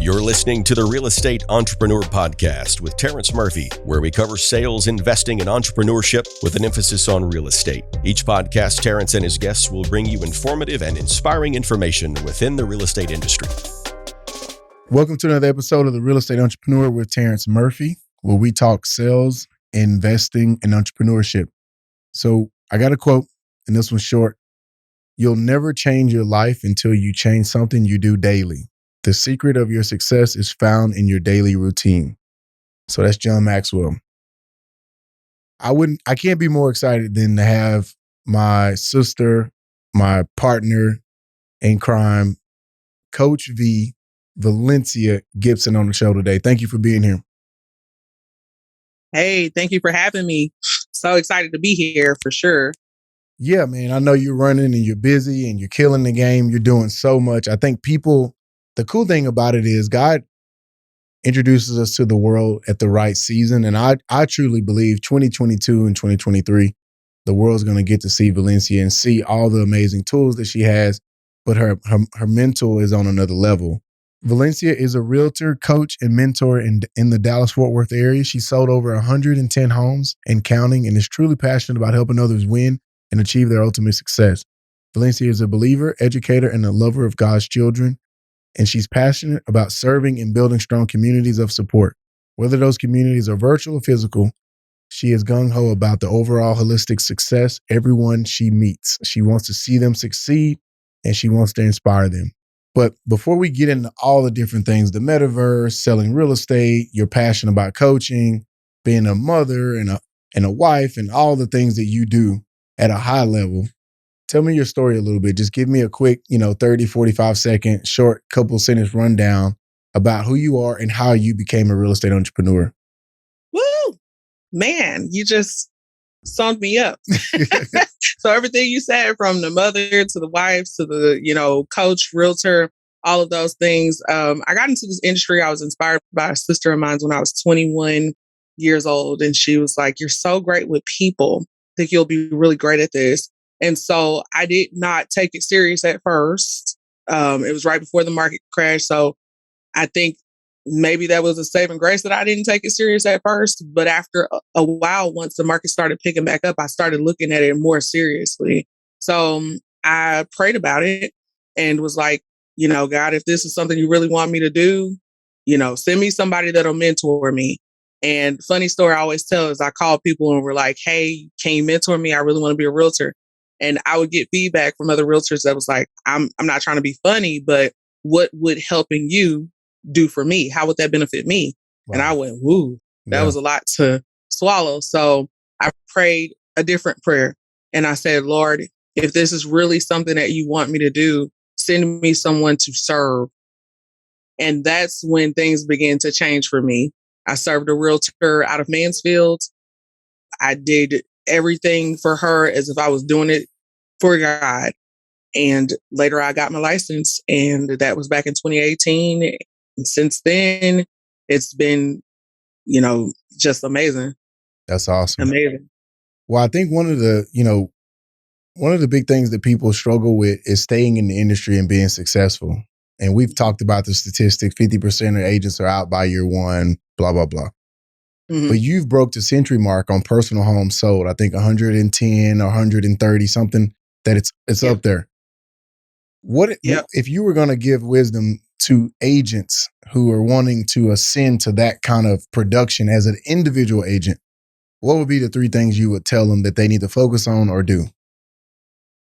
You're listening to the Real Estate Entrepreneur Podcast with Terrence Murphy, where we cover sales, investing, and entrepreneurship with an emphasis on real estate. Each podcast, Terrence and his guests will bring you informative and inspiring information within the real estate industry. Welcome to another episode of the Real Estate Entrepreneur with Terrence Murphy, where we talk sales, investing, and entrepreneurship. So I got a quote, and this one's short. You'll never change your life until you change something you do daily. The secret of your success is found in your daily routine. So that's John Maxwell. I can't be more excited than to have my sister, my partner in crime, Coach V, Valencia Gibson on the show today. Thank you for being here. Hey, thank you for having me. So excited to be here for sure. Yeah, man, I know you're running and you're busy and you're killing the game. You're doing so much. I think the cool thing about it is God introduces us to the world at the right season. And I truly believe 2022 and 2023, the world's going to get to see Valencia and see all the amazing tools that she has, but her mental is on another level. Valencia is a realtor, coach, and mentor in the Dallas-Fort Worth area. She sold over 110 homes and counting and is truly passionate about helping others win and achieve their ultimate success. Valencia is a believer, educator, and a lover of God's children. And she's passionate about serving and building strong communities of support. Whether those communities are virtual or physical, she is gung-ho about the overall holistic success everyone she meets. She wants to see them succeed, and she wants to inspire them. But before we get into all the different things, the metaverse, selling real estate, your passion about coaching, being a mother and a wife, and all the things that you do at a high level, tell me your story a little bit. Just give me a quick, 30, 45 second, short couple sentence rundown about who you are and how you became a real estate entrepreneur. Woo! Man, you just summed me up. So everything you said, from the mother to the wife to the, coach, realtor, all of those things. I got into this industry. I was inspired by a sister of mine when I was 21 years old. And she was like, "You're so great with people. I think you'll be really great at this." And so I did not take it serious at first. It was right before the market crash. So I think maybe that was a saving grace that I didn't take it serious at first. But after a while, once the market started picking back up, I started looking at it more seriously. So I prayed about it and was like, God, if this is something you really want me to do, send me somebody that'll mentor me. And funny story I always tell is I call people and we're like, "Hey, can you mentor me? I really want to be a realtor." And I would get feedback from other realtors that was like, I'm not trying to be funny, but what would helping you do for me? How would that benefit me? Wow. And I went, woo, that was a lot to swallow. So I prayed a different prayer. And I said, "Lord, if this is really something that you want me to do, send me someone to serve." And that's when things began to change for me. I served a realtor out of Mansfield. I did everything for her as if I was doing it for God. And later I got my license, and that was back in 2018. And since then, it's been, just amazing. That's awesome. Amazing. Well, I think one of the big things that people struggle with is staying in the industry and being successful. And we've talked about the statistics, 50% of agents are out by year one, blah, blah, blah. Mm-hmm. But you've broke the century mark on personal homes sold. I think 110 or 130, something that it's up there. If you were going to give wisdom to agents who are wanting to ascend to that kind of production as an individual agent, what would be the three things you would tell them that they need to focus on or do?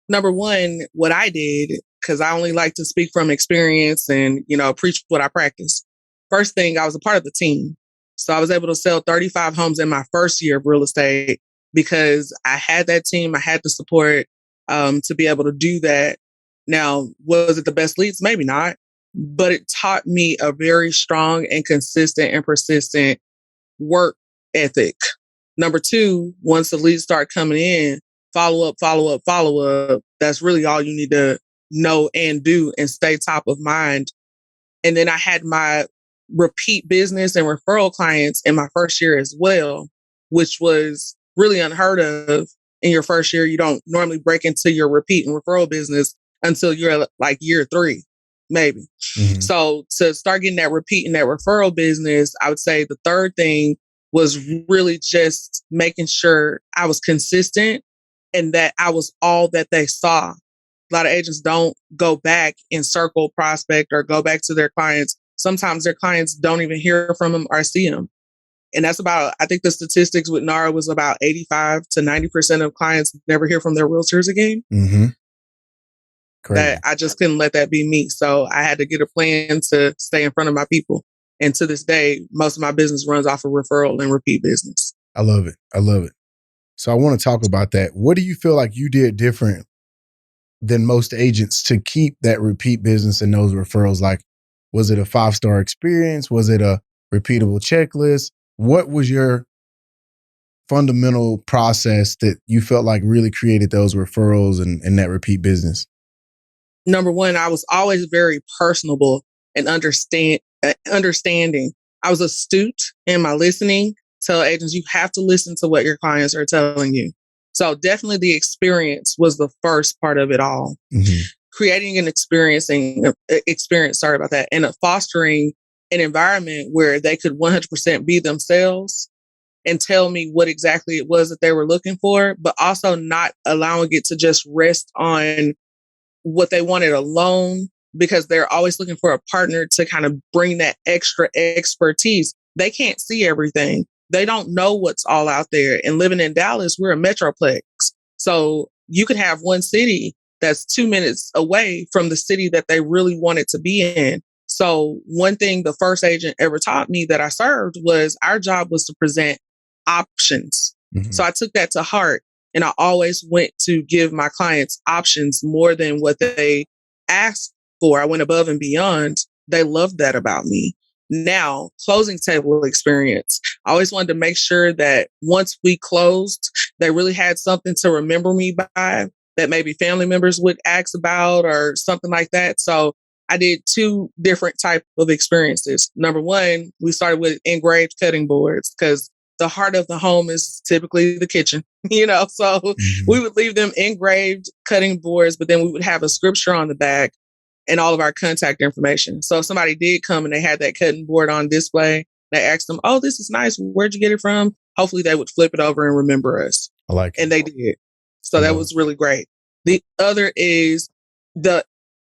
Number one, what I did, because I only like to speak from experience and, preach what I practice. First thing, I was a part of the team. So I was able to sell 35 homes in my first year of real estate because I had that team. I had the support to be able to do that. Now, was it the best leads? Maybe not, but it taught me a very strong and consistent and persistent work ethic. Number two, once the leads start coming in, follow up. That's really all you need to know and do and stay top of mind. And then I had my repeat business and referral clients in my first year as well, which was really unheard of. In your first year, you don't normally break into your repeat and referral business until you're like year 3. maybe. Mhm. So to start getting that repeat and that referral business, I would say the third thing was really just making sure I was consistent and that I was all that they saw. A lot of agents don't go back and circle prospect or go back to their clients. Sometimes their clients don't even hear from them or see them. And that's about, I think the statistics with NARA was about 85 to 90% of clients never hear from their realtors again. Mm-hmm. Crazy. That I just couldn't let that be me. So I had to get a plan to stay in front of my people. And to this day, most of my business runs off of referral and repeat business. I love it. I love it. So I want to talk about that. What do you feel like you did different than most agents to keep that repeat business and those referrals? Like, was it a 5-star experience? Was it a repeatable checklist? What was your fundamental process that you felt like really created those referrals and that repeat business? Number one, I was always very personable and understanding. I was astute in my listening. Tell agents, you have to listen to what your clients are telling you. So definitely the experience was the first part of it all. Mm-hmm. Creating an experience, and fostering an environment where they could 100% be themselves and tell me what exactly it was that they were looking for, but also not allowing it to just rest on what they wanted alone, because they're always looking for a partner to kind of bring that extra expertise. They can't see everything. They don't know what's all out there. And living in Dallas, we're a metroplex. So you could have one city that's 2 minutes away from the city that they really wanted to be in. So one thing the first agent ever taught me that I served was our job was to present options. Mm-hmm. So I took that to heart. And I always went to give my clients options more than what they asked for. I went above and beyond. They loved that about me. Now, closing table experience. I always wanted to make sure that once we closed, they really had something to remember me by, that maybe family members would ask about or something like that. So I did 2 different types of experiences. Number one, we started with engraved cutting boards because the heart of the home is typically the kitchen, so we would leave them engraved cutting boards, but then we would have a scripture on the back and all of our contact information. So if somebody did come and they had that cutting board on display, they asked them, oh, this is nice. Where'd you get it from? Hopefully they would flip it over and remember us. I like it. And they did. So that was really great. The other is the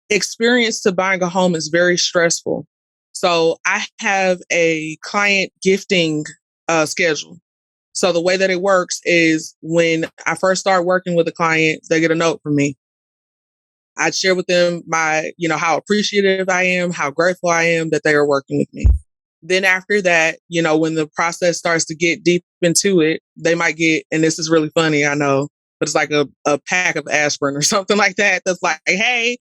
experience to buying a home is very stressful. So I have a client gifting schedule. So the way that it works is when I first start working with a client, they get a note from me. I'd share with them how appreciative I am, how grateful I am that they are working with me. Then after that, when the process starts to get deep into it, they might get, and this is really funny, I know, but it's like a pack of aspirin or something like that. That's like, hey,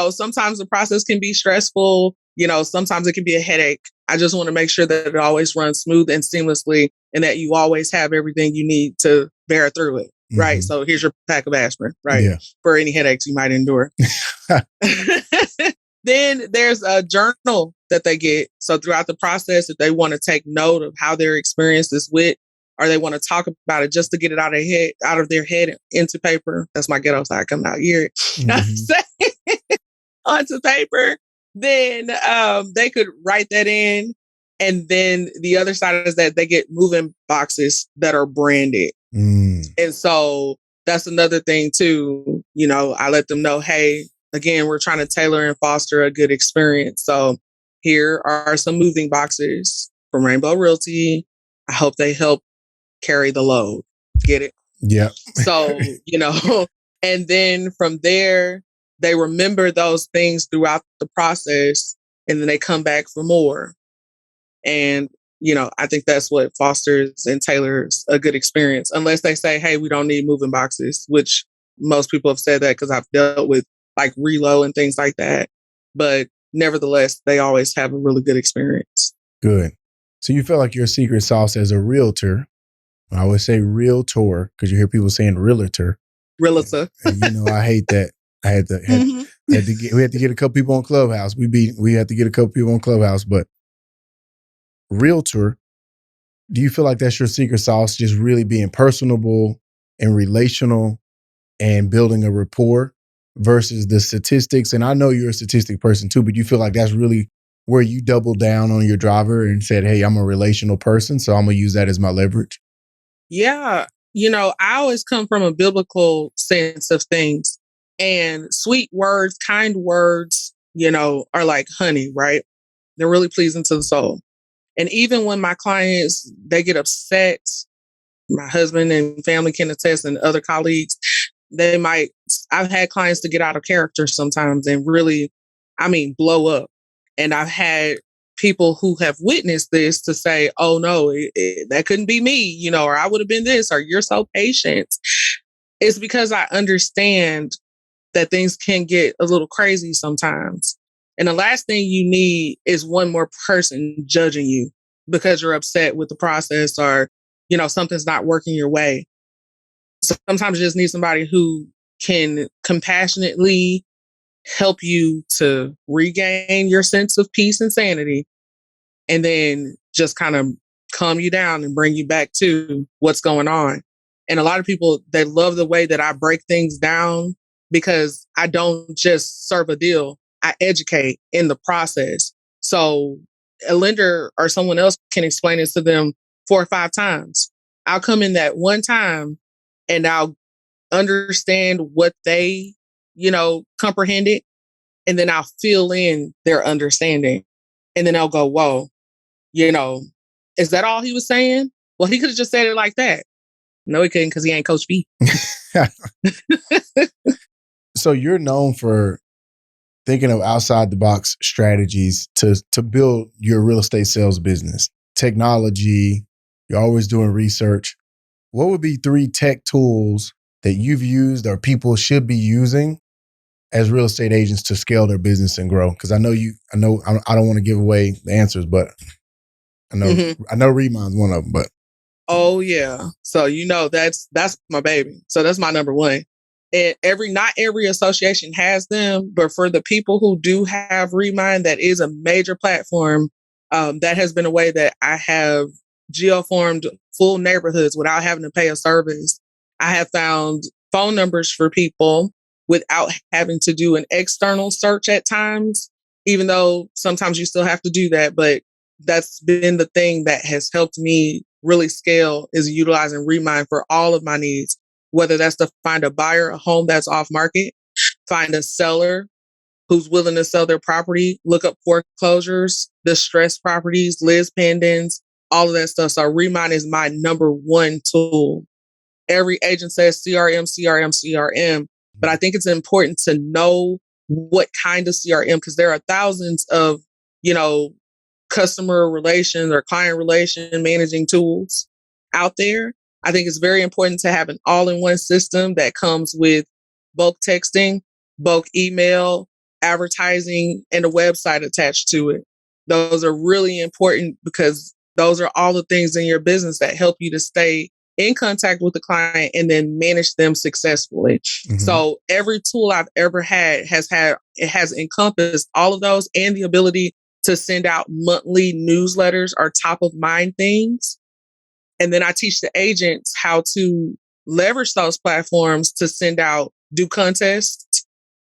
sometimes the process can be stressful. Sometimes it can be a headache. I just want to make sure that it always runs smooth and seamlessly and that you always have everything you need to bear through it. Mm-hmm. Right. So here's your pack of aspirin, right? Yeah. For any headaches you might endure. Then there's a journal that they get. So throughout the process, if they want to take note of how their experience is with, or they want to talk about it just to get it out of their head into paper. That's my ghetto side coming out here. Mm-hmm. Onto paper. Then they could write that in. And then the other side is that they get moving boxes that are branded. Mm. And so that's another thing too. I let them know, hey, again, we're trying to tailor and foster a good experience. So here are some moving boxes from Rainbow Realty. I hope they help carry the load. Get it? Yeah. So, and then from there, they remember those things throughout the process, and then they come back for more. And, I think that's what fosters and tailors a good experience, unless they say, hey, we don't need moving boxes, which most people have said that because I've dealt with like reload and things like that. But nevertheless, they always have a really good experience. Good. So you feel like your secret sauce as a realtor, I always say realtor because you hear people saying realtor. Realtor. And, I hate that. We had to get a couple people on Clubhouse. We had to get a couple people on Clubhouse, but realtor, do you feel like that's your secret sauce? Just really being personable and relational and building a rapport? versus the statistics? And I know you're a statistic person too, but you feel like that's really where you doubled down on your driver and said, hey, I'm a relational person, so I'm going to use that as my leverage? Yeah. I always come from a biblical sense of things, and sweet words, kind words, are like honey, right? They're really pleasing to the soul. And even when my clients, they get upset, my husband and family can attest, and other colleagues, I've had clients to get out of character sometimes and really, blow up. And I've had people who have witnessed this to say, oh no, that couldn't be me, or I would have been this, or you're so patient. It's because I understand that things can get a little crazy sometimes. And the last thing you need is one more person judging you because you're upset with the process, or, something's not working your way. So sometimes you just need somebody who can compassionately help you to regain your sense of peace and sanity, and then just kind of calm you down and bring you back to what's going on. And a lot of people, they love the way that I break things down, because I don't just serve a deal, I educate in the process. So a lender or someone else can explain it to them 4 or 5 times. I'll come in that one time and I'll understand what they, comprehended. And then I'll fill in their understanding. And then I'll go, whoa, is that all he was saying? Well, he could have just said it like that. No, he couldn't, because he ain't Coach B. So you're known for thinking of outside the box strategies to build your real estate sales business. Technology, you're always doing research. What would be 3 tech tools that you've used or people should be using as real estate agents to scale their business and grow? Because I don't want to give away the answers, but I know Remind's one of them. But oh yeah, so that's my baby. So that's my number one. And not every association has them, but for the people who do have Remind, that is a major platform. That has been a way that I have geoformed full neighborhoods without having to pay a service. I have found phone numbers for people without having to do an external search at times, even though sometimes you still have to do that. But that's been the thing that has helped me really scale, is utilizing Remind for all of my needs, whether that's to find a buyer, a home that's off market, find a seller who's willing to sell their property, look up foreclosures, distressed properties, Liz pendants, all of that stuff. So Remind is my number one tool. Every agent says CRM, CRM, CRM, but I think it's important to know what kind of CRM, because there are thousands of, customer relations or client relation managing tools out there. I think it's very important to have an all-in-one system that comes with bulk texting, bulk email, advertising, and a website attached to it. Those are really important, because those are all the things in your business that help you to stay in contact with the client and then manage them successfully. Mm-hmm. So every tool I've ever had has encompassed all of those, and the ability to send out monthly newsletters or top of mind things. And then I teach the agents how to leverage those platforms to do contests,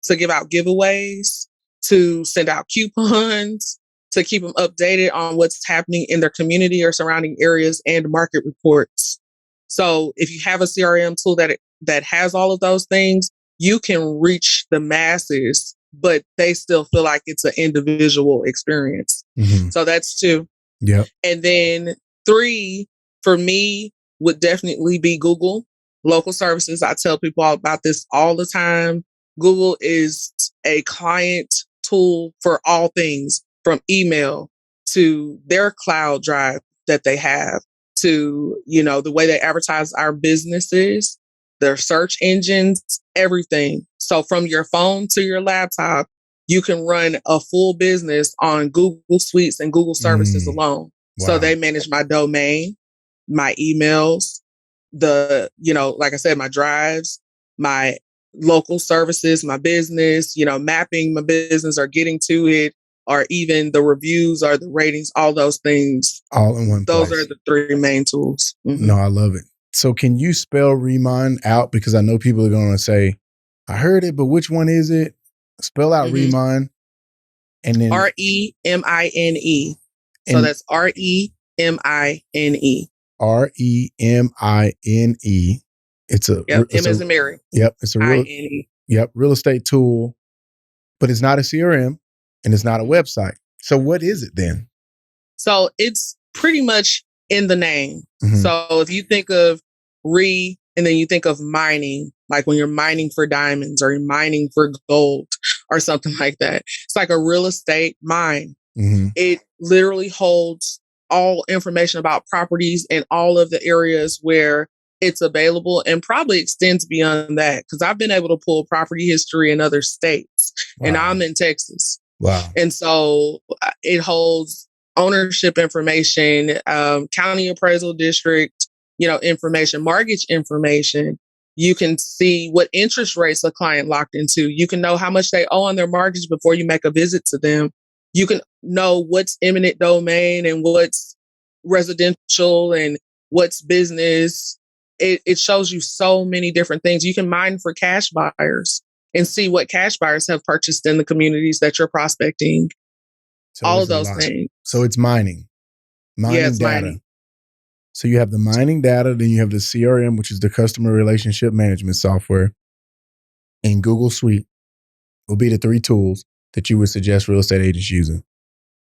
to give out giveaways, to send out coupons, to keep them updated on what's happening in their community or surrounding areas, and market reports. So if you have a CRM tool that has all of those things, you can reach the masses, but they still feel like it's an individual experience. Mm-hmm. So that's 2. Yeah. And then 3 for me would definitely be Google. Local services. I tell people about this all the time. Google is a client tool for all things, from email to their cloud drive that they have, to, the way they advertise our businesses, their search engines, everything. So from your phone to your laptop, you can run a full business on Google Suites and Google services alone. Wow. So they manage my domain, my emails, like I said, my drives, my local services, my business, mapping my business or getting to it, or even the reviews or the ratings, all those things. All in one place. Those are the 3 main tools. Mm-hmm. No, I love it. So can you spell Remind out? Because I know people are going to say, I heard it, but which one is it? Spell out Remine. And then Remine. So that's Remine. Remine. It's a M as in Mary. Yep. It's a real estate tool, but it's not a CRM and it's not a website. So what is it then? So it's pretty much in the name. So if you think of and then you think of mining, like when you're mining for diamonds or you're mining for gold or something like that, it's like a real estate mine. It literally holds all information about properties in all of the areas where it's available and probably extends beyond that. Because I've been able to pull property history in other states and I'm in Texas. Wow. And so it holds ownership information, county appraisal district, information, mortgage information. You can see what interest rates a client locked into. You can know how much they owe on their mortgage before you make a visit to them. You can know what's eminent domain and what's residential and what's business. It shows you so many different things. You can mine for cash buyers and see what cash buyers have purchased in the communities that you're prospecting. So all of those things. So it's mining data. Mining. So you have the mining data, then you have the CRM, which is the customer relationship management software, and Google Suite will be the 3 tools that you would suggest real estate agents using.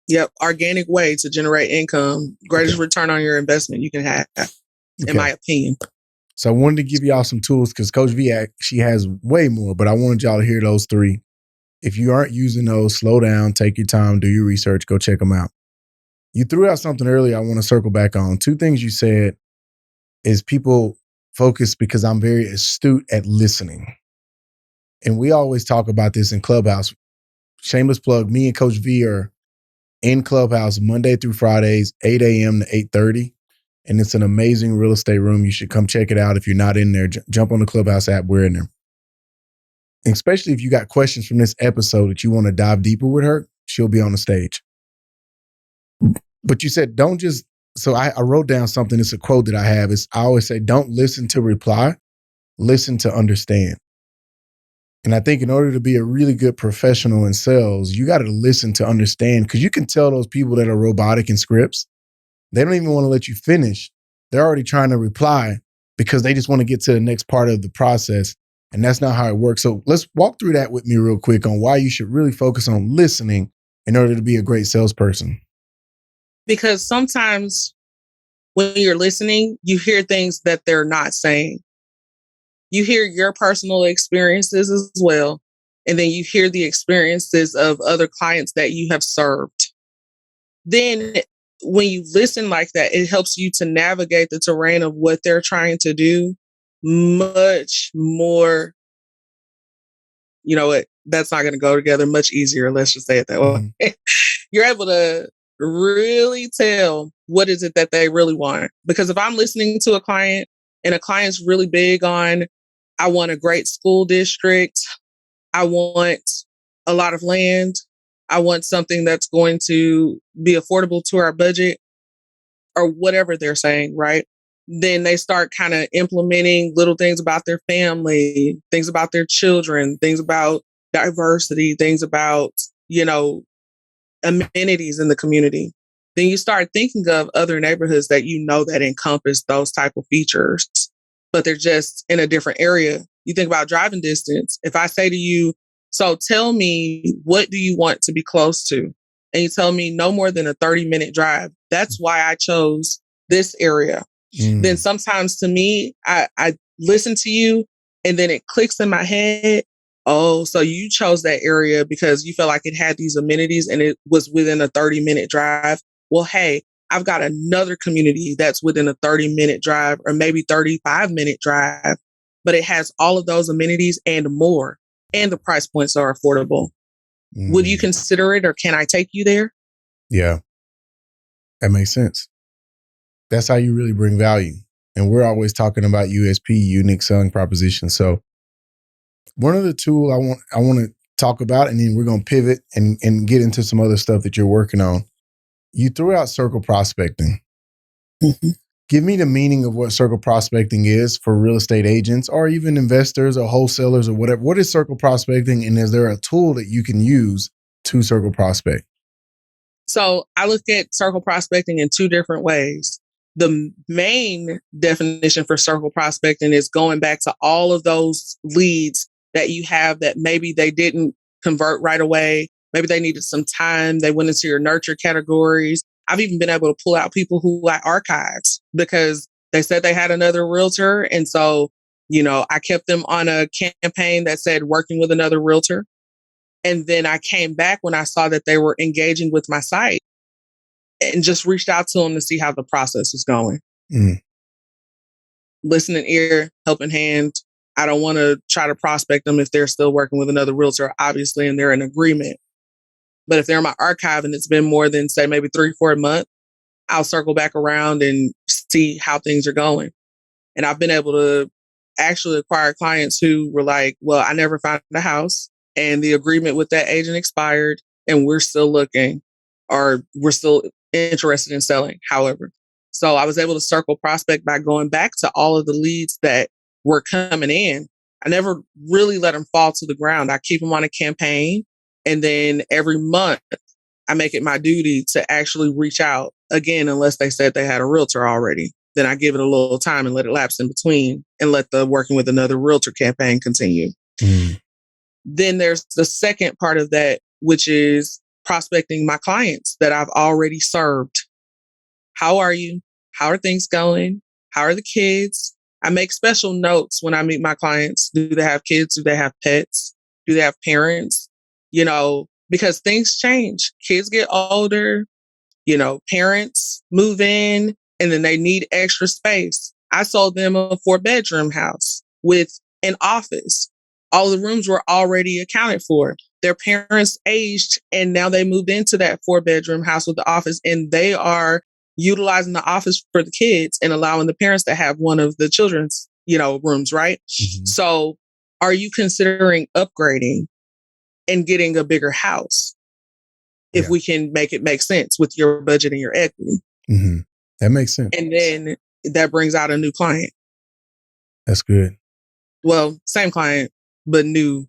Yep. Organic way to generate income, greatest return on your investment you can have, in my opinion. So I wanted to give y'all some tools because Coach V, she has way more, but I wanted y'all to hear those 3. If you aren't using those, slow down, take your time, do your research, go check them out. You threw out something earlier I want to circle back on. 2 things you said is people focus because I'm very astute at listening. And we always talk about this in Clubhouse. Shameless plug, me and Coach V are in Clubhouse Monday through Fridays, 8 a.m. to 8:30. And it's an amazing real estate room. You should come check it out. If you're not in there, jump on the Clubhouse app. We're in there. And especially if you got questions from this episode that you want to dive deeper with her, she'll be on the stage. But you said, don't just, so I wrote down something. It's a quote that I have. I always say, don't listen to reply, listen to understand. And I think in order to be a really good professional in sales, you got to listen to understand, because you can tell those people that are robotic in scripts, they don't even want to let you finish. They're already trying to reply because they just want to get to the next part of the process. And that's not how it works. So let's walk through that with me real quick on why you should really focus on listening in order to be a great salesperson. Because sometimes when you're listening, you hear things that they're not saying. You hear your personal experiences as well. And then you hear the experiences of other clients that you have served. Then when you listen like that, it helps you to navigate the terrain of what they're trying to do much more. You know what? That's not going to go together much easier. Let's just say it that way. You're able to really tell what is it that they really want. Because if I'm listening to a client and a client's really big on, I want a great school district, I want a lot of land, I want something that's going to be affordable to our budget, or whatever they're saying, right? Then they start kind of implementing little things about their family, things about their children, things about diversity, things about, amenities in the community. Then you start thinking of other neighborhoods that that encompass those type of features, but they're just in a different area. You think about driving distance. If I say to you, so tell me, what do you want to be close to? And you tell me no more than a 30-minute drive. That's why I chose this area. Then sometimes to me, I listen to you and then it clicks in my head. Oh, so you chose that area because you felt like it had these amenities and it was within a 30-minute drive. Well, hey, I've got another community that's within a 30-minute drive or maybe 35-minute drive, but it has all of those amenities and more. And the price points are affordable. Would you consider it, or can I take you there? Yeah, that makes sense. That's how you really bring value. And we're always talking about USP, unique selling proposition. So one of the tools I want to talk about, and then we're going to pivot and get into some other stuff that you're working on. You threw out circle prospecting. Give Give me the meaning of what circle prospecting is for real estate agents or even investors or wholesalers or whatever. What is circle prospecting, and is there a tool that you can use to circle prospect? So I look at circle prospecting in two different ways. The main definition for circle prospecting is going back to all of those leads that you have that maybe they didn't convert right away. Maybe they needed some time. They went into your nurture categories. I've even been able to pull out people who I archived because they said they had another realtor. And so, I kept them on a campaign that said working with another realtor. And then I came back when I saw that they were engaging with my site and just reached out to them to see how the process was going. Listening ear, helping hand. I don't want to try to prospect them if they're still working with another realtor, obviously, and they're in agreement. But if they're in my archive and it's been more than, say, maybe 3-4 months, I'll circle back around and see how things are going. And I've been able to actually acquire clients who were like, well, I never found a house and the agreement with that agent expired and we're still looking or we're still interested in selling, however. So I was able to circle prospect by going back to all of the leads that were coming in. I never really let them fall to the ground. I keep them on a campaign. And then every month, I make it my duty to actually reach out again, unless they said they had a realtor already. Then I give it a little time and let it lapse in between and let the working with another realtor campaign continue. Then there's the second part of that, which is prospecting my clients that I've already served. How are you? How are things going? How are the kids? I make special notes when I meet my clients. Do they have kids? Do they have pets? Do they have parents? Because things change. Kids get older, parents move in and then they need extra space. I sold them a 4-bedroom house with an office. All the rooms were already accounted for. Their parents aged and now they moved into that 4-bedroom house with the office and they are utilizing the office for the kids and allowing the parents to have one of the children's, rooms, right? Mm-hmm. So are you considering upgrading and getting a bigger house if we can make it make sense with your budget and your equity? Mm-hmm. That makes sense. And then that brings out a new client. That's good. Well, same client, but new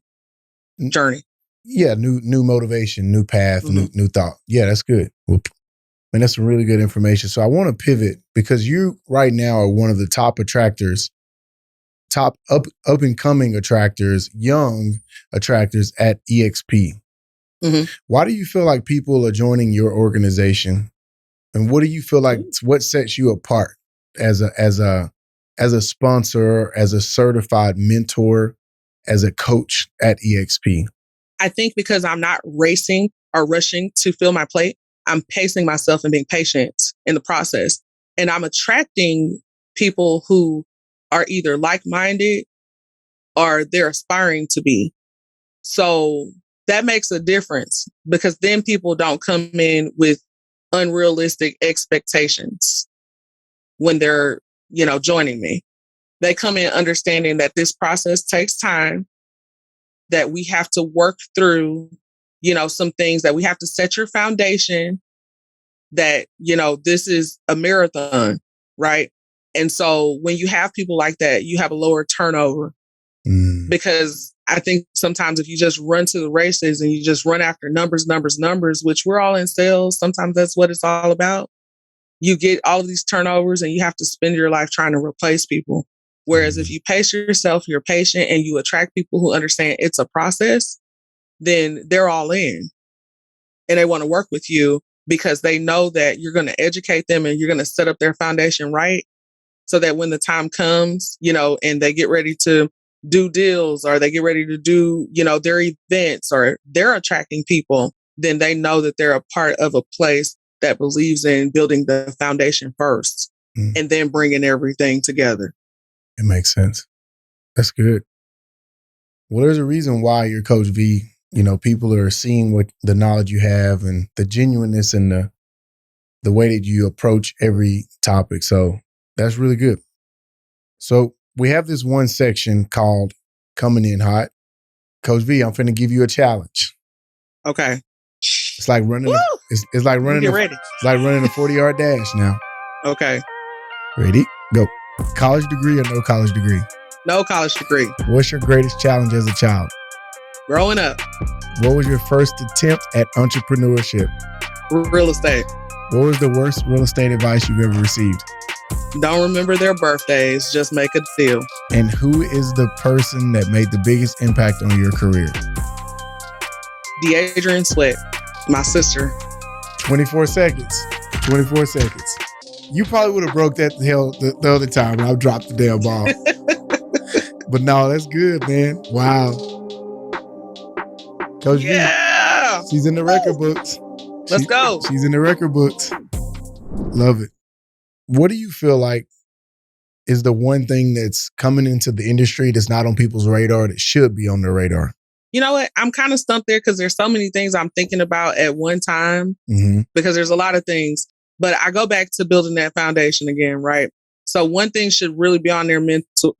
journey. Yeah, new motivation, new path, new thought. Yeah, that's good. Well, and that's some really good information. So I want to pivot because you right now are one of the top attractors, top up and coming attractors, young attractors at EXP. Mm-hmm. Why do you feel like people are joining your organization? And what do you feel like, what sets you apart as a sponsor, as a certified mentor, as a coach at EXP? I think because I'm not racing or rushing to fill my plate, I'm pacing myself and being patient in the process. And I'm attracting people who are either like-minded or they're aspiring to be. So that makes a difference because then people don't come in with unrealistic expectations when they're, joining me. They come in understanding that this process takes time, that we have to work through, some things, that we have to set your foundation, that, this is a marathon, right? And so when you have people like that, you have a lower turnover because I think sometimes if you just run to the races and you just run after numbers, which we're all in sales, sometimes that's what it's all about. You get all of these turnovers and you have to spend your life trying to replace people. Whereas if you pace yourself, you're patient and you attract people who understand it's a process, then they're all in and they want to work with you because they know that you're going to educate them and you're going to set up their foundation right so that when the time comes, and they get ready to do deals or they get ready to do, their events or they're attracting people, then they know that they're a part of a place that believes in building the foundation first and then bringing everything together. It makes sense. That's good. Well, there's a reason why you're Coach V. People are seeing what the knowledge you have and the genuineness and the way that you approach every topic. So that's really good. So we have this one section called Coming In Hot. Coach V, I'm finna give you a challenge. Okay. It's like running. It's like running. It's like running a 40-yard dash now. Okay. Ready? Go. College degree or no college degree? No college degree. What's your greatest challenge as a child? Growing up. What was your first attempt at entrepreneurship? Real estate. What was the worst real estate advice you've ever received? Don't remember their birthdays. Just make a deal. And who is the person that made the biggest impact on your career? Adrian Sweat, my sister. 24 seconds. 24 seconds. You probably would have broke that the other time when I dropped the damn ball. But no, that's good, man. Wow. Coach Yeah. V, she's in the record books. Let's go. She's in the record books. Love it. What do you feel like is the one thing that's coming into the industry that's not on people's radar that should be on their radar? You know what? I'm kind of stumped there because there's so many things I'm thinking about at one time because there's a lot of things. But I go back to building that foundation again, right? So one thing should really be on their mental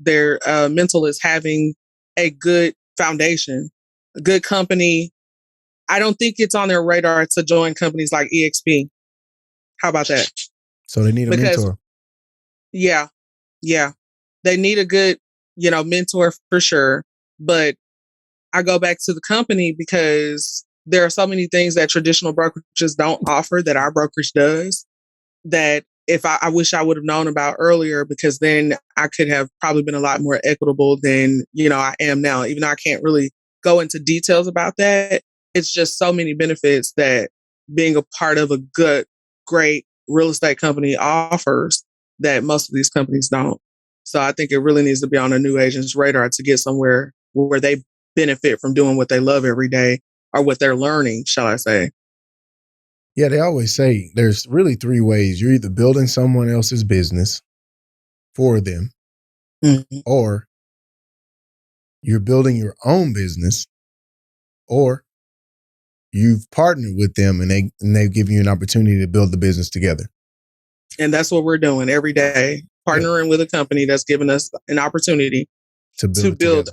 is having a good foundation, a good company. I don't think it's on their radar to join companies like EXP. How about that? So they need a mentor. Yeah. They need a good, mentor for sure. But I go back to the company because there are so many things that traditional brokerages don't offer that our brokerage does that if I wish I would have known about earlier, because then I could have probably been a lot more equitable than, I am now. Even though I can't really go into details about that, it's just so many benefits that being a part of a good, great real estate company offers that most of these companies don't. So I think it really needs to be on a new agent's radar to get somewhere where they benefit from doing what they love every day or what they're learning, shall I say. Yeah, they always say there's really three ways. You're either building someone else's business for them, or you're building your own business, or you've partnered with them and they give you an opportunity to build the business together. And that's what we're doing every day, partnering with a company that's giving us an opportunity to build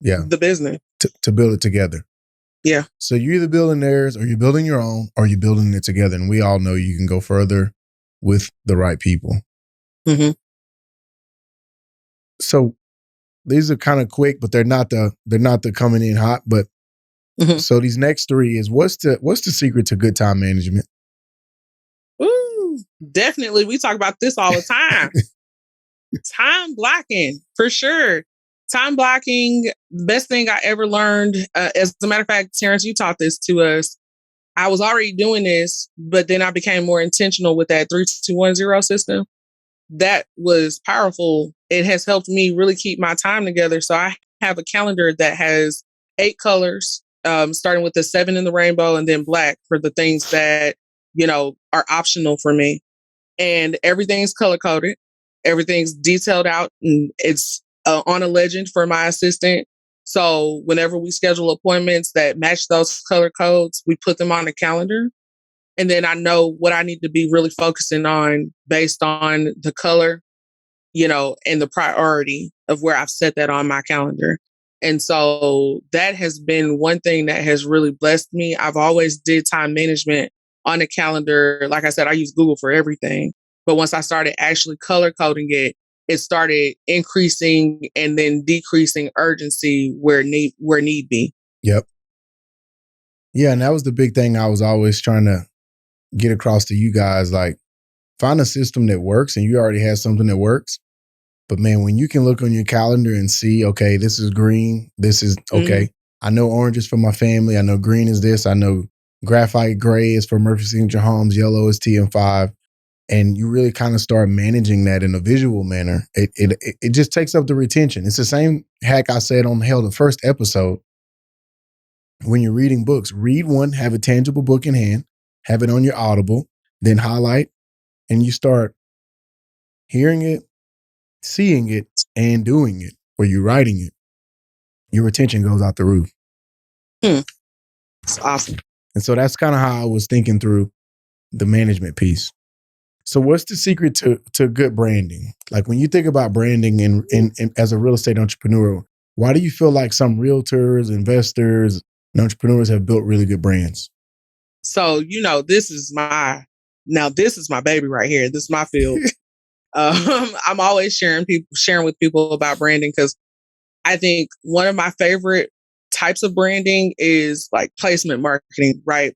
the business. To build it together. Yeah. So you're either building theirs or you're building your own or you're building it together. And we all know you can go further with the right people. Mm-hmm. So these are kind of quick, but they're not the coming in hot. But so these next three is what's the secret to good time management? Ooh, definitely. We talk about this all the time. Time blocking, for sure. Time blocking, the best thing I ever learned. As a matter of fact, Terrence, you taught this to us. I was already doing this, but then I became more intentional with that 3-2-1-0 system. That was powerful. It has helped me really keep my time together. So I have a calendar that has 8 colors, starting with the 7 in the rainbow and then black for the things that, are optional for me. And everything's color coded. Everything's detailed out, and it's on a legend for my assistant. So whenever we schedule appointments that match those color codes, we put them on the calendar. And then I know what I need to be really focusing on based on the color, and the priority of where I've set that on my calendar. And so that has been one thing that has really blessed me. I've always did time management on a calendar. Like I said, I use Google for everything. But once I started actually color coding it, it started increasing and then decreasing urgency where need be. Yep. Yeah, and that was the big thing I was always trying to get across to you guys. Like, find a system that works, and you already have something that works. But man, when you can look on your calendar and see, okay, this is green, this is okay. I know orange is for my family. I know green is this. I know graphite gray is for Murphy Signature Homes. Yellow is TM5. And you really kind of start managing that in a visual manner. It just takes up the retention. It's the same hack I said on the first episode. When you're reading books, read one, have a tangible book in hand, have it on your Audible, then highlight, and you start hearing it, seeing it, and doing it, or you're writing it. Your retention goes out the roof. It's awesome. And so that's kind of how I was thinking through the management piece. So what's the secret to good branding? Like when you think about branding and as a real estate entrepreneur, why do you feel like some realtors, investors, and entrepreneurs have built really good brands? So, this is my baby right here. This is my field. I'm always sharing with people about branding, because I think one of my favorite types of branding is like placement marketing, right?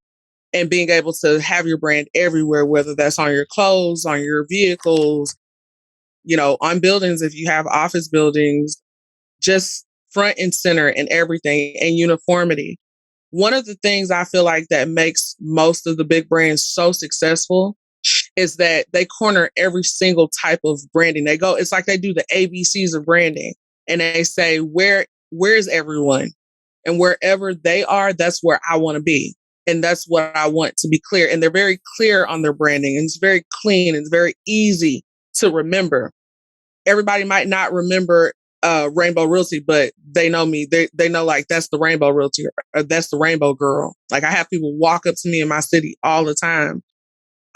And being able to have your brand everywhere, whether that's on your clothes, on your vehicles, on buildings, if you have office buildings, just front and center and everything, and uniformity. One of the things I feel like that makes most of the big brands so successful is that they corner every single type of branding. It's like they do the ABCs of branding, and they say, where's everyone? And wherever they are, that's where I want to be. And that's what I want to be clear. And they're very clear on their branding, and it's very clean, and it's very easy to remember. Everybody might not remember Rainbow Realty, but they know me. They know, like, that's the Rainbow Realty, or that's the Rainbow Girl. Like, I have people walk up to me in my city all the time.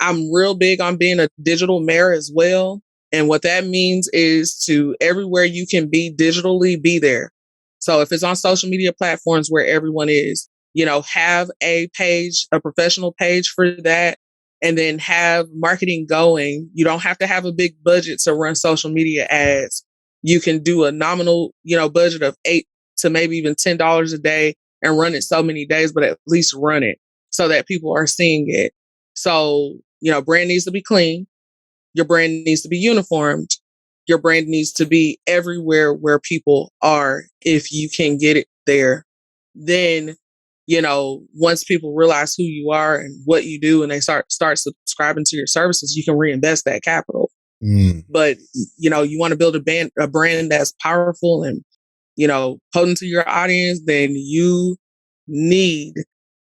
I'm real big on being a digital mayor as well. And what that means is to everywhere you can be digitally, be there. So if it's on social media platforms where everyone is, have a page, a professional page for that, and then have marketing going. You don't have to have a big budget to run social media ads. You can do a nominal, budget of $8 to maybe even $10 a day and run it so many days, but at least run it so that people are seeing it. So, brand needs to be clean. Your brand needs to be uniformed. Your brand needs to be everywhere where people are. If you can get it there, then, once people realize who you are and what you do, and they start subscribing to your services, you can reinvest that capital. But, you want to build a brand that's powerful and, potent to your audience, then you need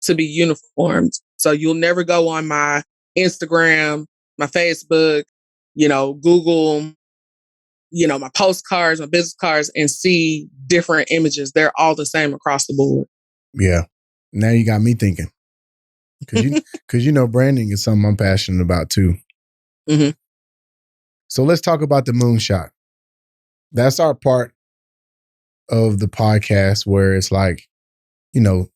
to be uniformed. So you'll never go on my Instagram, my Facebook, Google, my postcards, my business cards, and see different images. They're all the same across the board. Yeah. Now you got me thinking. Because branding is something I'm passionate about too. Mm-hmm. So let's talk about the Moonshot. That's our part of the podcast where it's like, Elon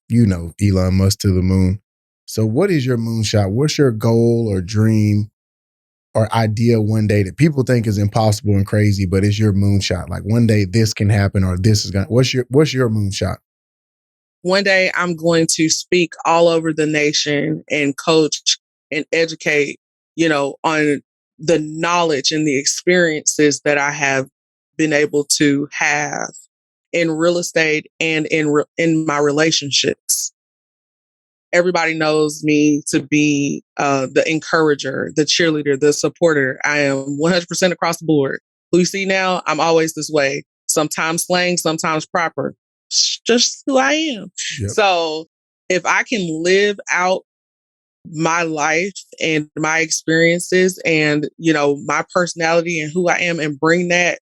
Musk to the moon. So what is your moonshot? What's your goal or dream or idea one day that people think is impossible and crazy, but it's your moonshot? Like, one day this can happen, or this is what's your moonshot? One day I'm going to speak all over the nation and coach and educate, on the knowledge and the experiences that I have been able to have in real estate and in my relationships. Everybody knows me to be the encourager, the cheerleader, the supporter. I am 100% across the board. Who you see now, I'm always this way. Sometimes slang, sometimes proper. Just who I am. Yep. So if I can live out my life and my experiences and, my personality and who I am, and bring that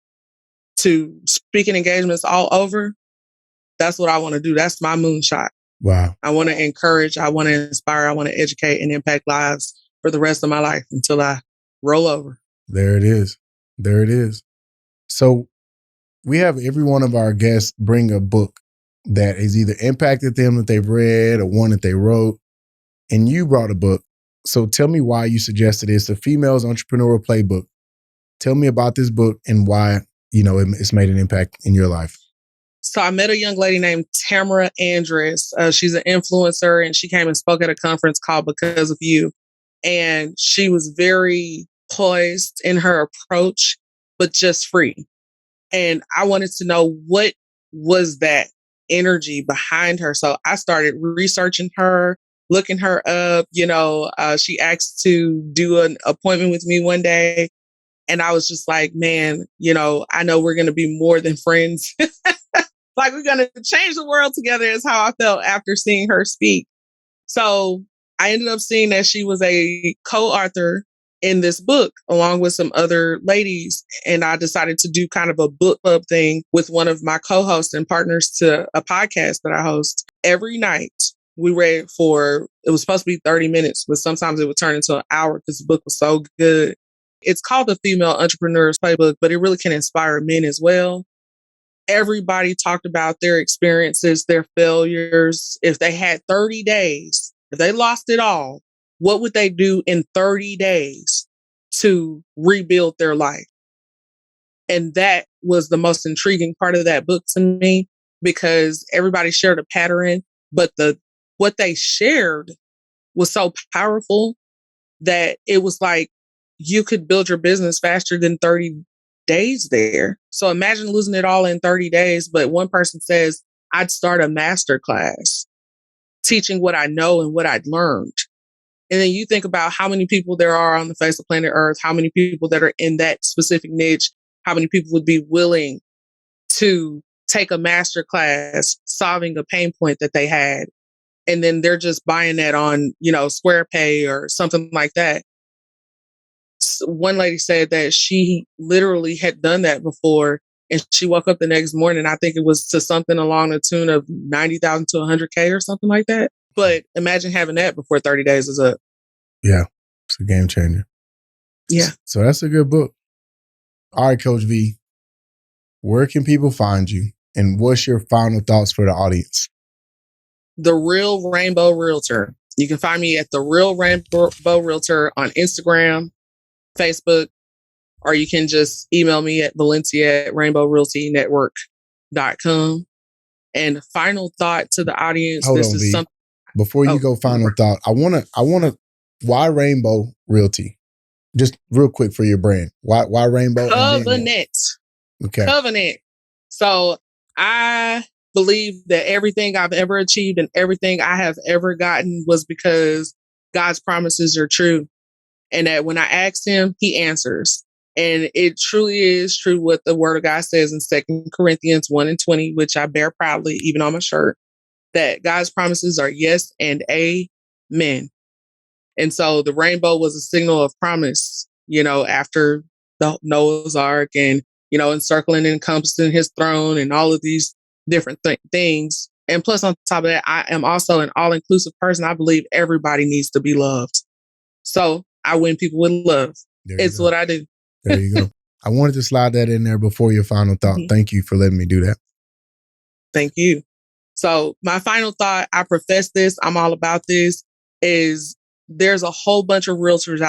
to speaking engagements all over, that's what I want to do. That's my moonshot. Wow. I want to encourage, I want to inspire, I want to educate and impact lives for the rest of my life until I roll over. There it is. There it is. So we have every one of our guests bring a book that has either impacted them that they've read or one that they wrote. And you brought a book. So tell me why you suggested it. It's the Female's Entrepreneurial Playbook. Tell me about this book and why, it's made an impact in your life. So I met a young lady named Tamara Andress. She's an influencer, and she came and spoke at a conference called Because of You. And she was very poised in her approach, but just free. And I wanted to know what was that energy behind her. So I started researching her, looking her up. She asked to do an appointment with me one day. And I was just like, man, I know we're going to be more than friends. Like, we're going to change the world together is how I felt after seeing her speak. So I ended up seeing that she was a co-author in this book along with some other ladies. And I decided to do kind of a book club thing with one of my co-hosts and partners to a podcast that I host. Every night we read it was supposed to be 30 minutes, but sometimes it would turn into an hour because the book was so good. It's called the Female Entrepreneur's Playbook, but it really can inspire men as well. Everybody talked about their experiences, their failures. If they had 30 days, if they lost it all, what would they do in 30 days to rebuild their life. And that was the most intriguing part of that book to me, because everybody shared a pattern, but what they shared was so powerful that it was like you could build your business faster than 30 days there. So imagine losing it all in 30 days. But one person says, I'd start a master class teaching what I know and what I'd learned. And then you think about how many people there are on the face of planet Earth, how many people that are in that specific niche, how many people would be willing to take a master class solving a pain point that they had. And then they're just buying that on, Square Pay or something like that. One lady said that she literally had done that before, and she woke up the next morning. I think it was to something along the tune of 90,000 to 100K or something like that. But imagine having that before 30 days is up. Yeah, it's a game changer. Yeah. So that's a good book. All right, Coach V, where can people find you? And what's your final thoughts for the audience? The Real Rainbow Realtor. You can find me at The Real Rainbow Realtor on Instagram, Facebook, or you can just email me at valencia@rainbowrealtynetwork.com. And final thought to the audience. Hold on, V. Before you go final thought, I wanna why Rainbow Realty? Just real quick for your brand. Why Rainbow? Covenant. Okay. Covenant. So I believe that everything I've ever achieved and everything I have ever gotten was because God's promises are true. And that when I ask him, he answers. And it truly is true what the word of God says in 2 Corinthians 1:20, which I bear proudly, even on my shirt, that God's promises are yes and amen. And so the rainbow was a signal of promise, after the Noah's Ark and, encircling and encompassing his throne and all of these different things. And plus, on top of that, I am also an all-inclusive person. I believe everybody needs to be loved. So I win people with love. It's what I do. There you go. I wanted to slide that in there before your final thought. Mm-hmm. Thank you for letting me do that. Thank you. So my final thought, I profess this, I'm all about this, is there's a whole bunch of realtors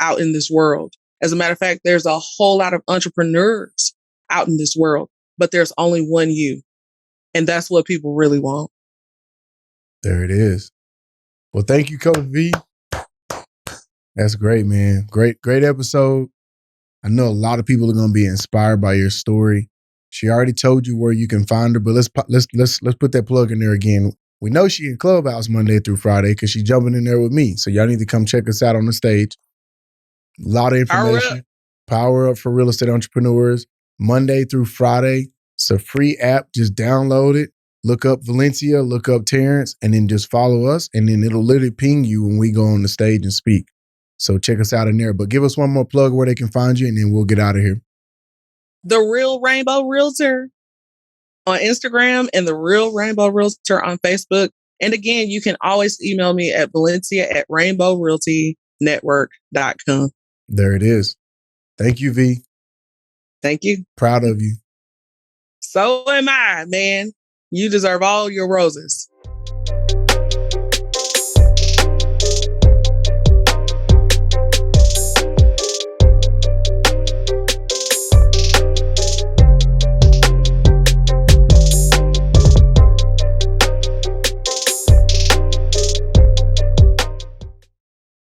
out in this world. As a matter of fact, there's a whole lot of entrepreneurs out in this world, but there's only one you. And that's what people really want. There it is. Well, thank you, Coach V. That's great, man. Great episode. I know a lot of people are going to be inspired by your story. She already told you where you can find her, but let's put that plug in there again. We know she in Clubhouse Monday through Friday because she's jumping in there with me. So y'all need to come check us out on the stage. A lot of information. Power up for real estate entrepreneurs. Monday through Friday. It's a free app. Just download it. Look up Valencia, look up Terrence, and then just follow us. And then it'll literally ping you when we go on the stage and speak. So check us out in there. But give us one more plug where they can find you, and then we'll get out of here. The Real Rainbow Realtor on Instagram and The Real Rainbow Realtor on Facebook. And again, you can always email me at valencia@rainbowrealtynetwork.com. There it is. Thank you, V. Thank you. Proud of you. So am I, man. You deserve all your roses.